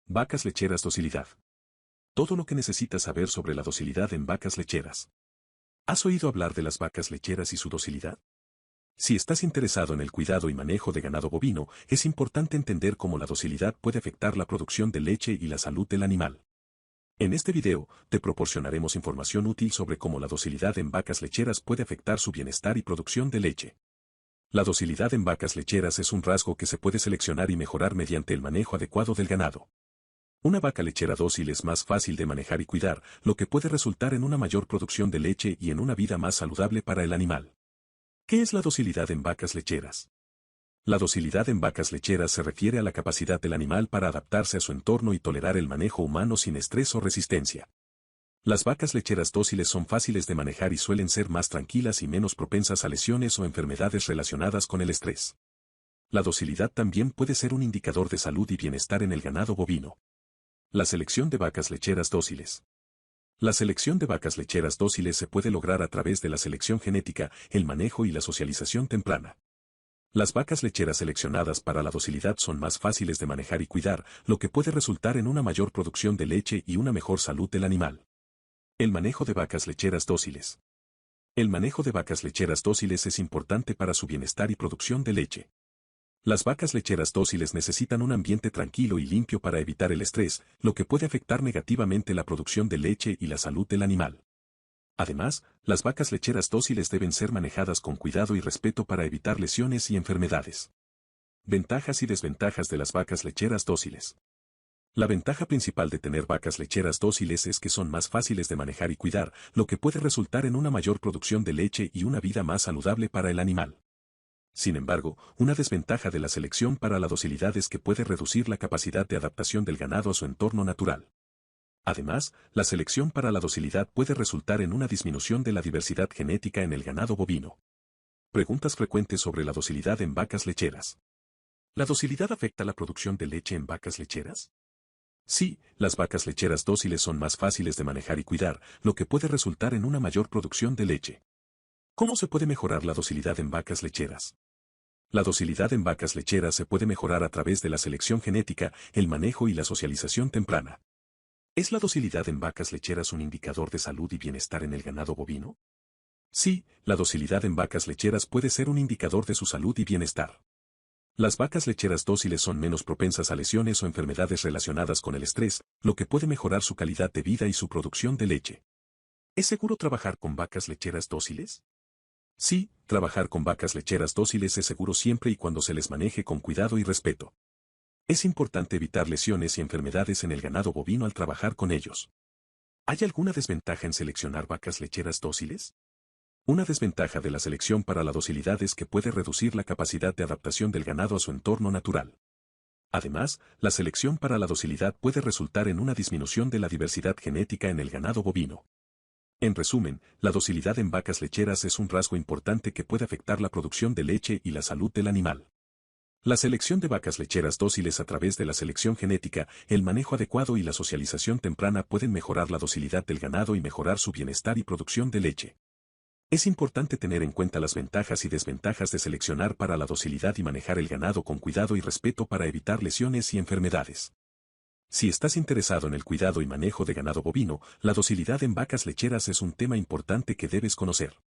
Vacas lecheras docilidad. Todo lo que necesitas saber sobre la docilidad en vacas lecheras. ¿Has oído hablar de las vacas lecheras y su docilidad? Si estás interesado en el cuidado y manejo de ganado bovino, es importante entender cómo la docilidad puede afectar la producción de leche y la salud del animal. En este video, te proporcionaremos información útil sobre cómo la docilidad en vacas lecheras puede afectar su bienestar y producción de leche. La docilidad en vacas lecheras es un rasgo que se puede seleccionar y mejorar mediante el manejo adecuado del ganado. Una vaca lechera dócil es más fácil de manejar y cuidar, lo que puede resultar en una mayor producción de leche y en una vida más saludable para el animal. ¿Qué es la docilidad en vacas lecheras? La docilidad en vacas lecheras se refiere a la capacidad del animal para adaptarse a su entorno y tolerar el manejo humano sin estrés o resistencia. Las vacas lecheras dóciles son fáciles de manejar y suelen ser más tranquilas y menos propensas a lesiones o enfermedades relacionadas con el estrés. La docilidad también puede ser un indicador de salud y bienestar en el ganado bovino. La selección de vacas lecheras dóciles. La selección de vacas lecheras dóciles se puede lograr a través de la selección genética, el manejo y la socialización temprana. Las vacas lecheras seleccionadas para la docilidad son más fáciles de manejar y cuidar, lo que puede resultar en una mayor producción de leche y una mejor salud del animal. El manejo de vacas lecheras dóciles. El manejo de vacas lecheras dóciles es importante para su bienestar y producción de leche. Las vacas lecheras dóciles necesitan un ambiente tranquilo y limpio para evitar el estrés, lo que puede afectar negativamente la producción de leche y la salud del animal. Además, las vacas lecheras dóciles deben ser manejadas con cuidado y respeto para evitar lesiones y enfermedades. Ventajas y desventajas de las vacas lecheras dóciles. La ventaja principal de tener vacas lecheras dóciles es que son más fáciles de manejar y cuidar, lo que puede resultar en una mayor producción de leche y una vida más saludable para el animal. Sin embargo, una desventaja de la selección para la docilidad es que puede reducir la capacidad de adaptación del ganado a su entorno natural. Además, la selección para la docilidad puede resultar en una disminución de la diversidad genética en el ganado bovino. Preguntas frecuentes sobre la docilidad en vacas lecheras. ¿La docilidad afecta la producción de leche en vacas lecheras? Sí, las vacas lecheras dóciles son más fáciles de manejar y cuidar, lo que puede resultar en una mayor producción de leche. ¿Cómo se puede mejorar la docilidad en vacas lecheras? La docilidad en vacas lecheras se puede mejorar a través de la selección genética, el manejo y la socialización temprana. ¿Es la docilidad en vacas lecheras un indicador de salud y bienestar en el ganado bovino? Sí, la docilidad en vacas lecheras puede ser un indicador de su salud y bienestar. Las vacas lecheras dóciles son menos propensas a lesiones o enfermedades relacionadas con el estrés, lo que puede mejorar su calidad de vida y su producción de leche. ¿Es seguro trabajar con vacas lecheras dóciles? Sí, trabajar con vacas lecheras dóciles es seguro siempre y cuando se les maneje con cuidado y respeto. Es importante evitar lesiones y enfermedades en el ganado bovino al trabajar con ellos. ¿Hay alguna desventaja en seleccionar vacas lecheras dóciles? Una desventaja de la selección para la docilidad es que puede reducir la capacidad de adaptación del ganado a su entorno natural. Además, la selección para la docilidad puede resultar en una disminución de la diversidad genética en el ganado bovino. En resumen, la docilidad en vacas lecheras es un rasgo importante que puede afectar la producción de leche y la salud del animal. La selección de vacas lecheras dóciles a través de la selección genética, el manejo adecuado y la socialización temprana pueden mejorar la docilidad del ganado y mejorar su bienestar y producción de leche. Es importante tener en cuenta las ventajas y desventajas de seleccionar para la docilidad y manejar el ganado con cuidado y respeto para evitar lesiones y enfermedades. Si estás interesado en el cuidado y manejo de ganado bovino, la docilidad en vacas lecheras es un tema importante que debes conocer.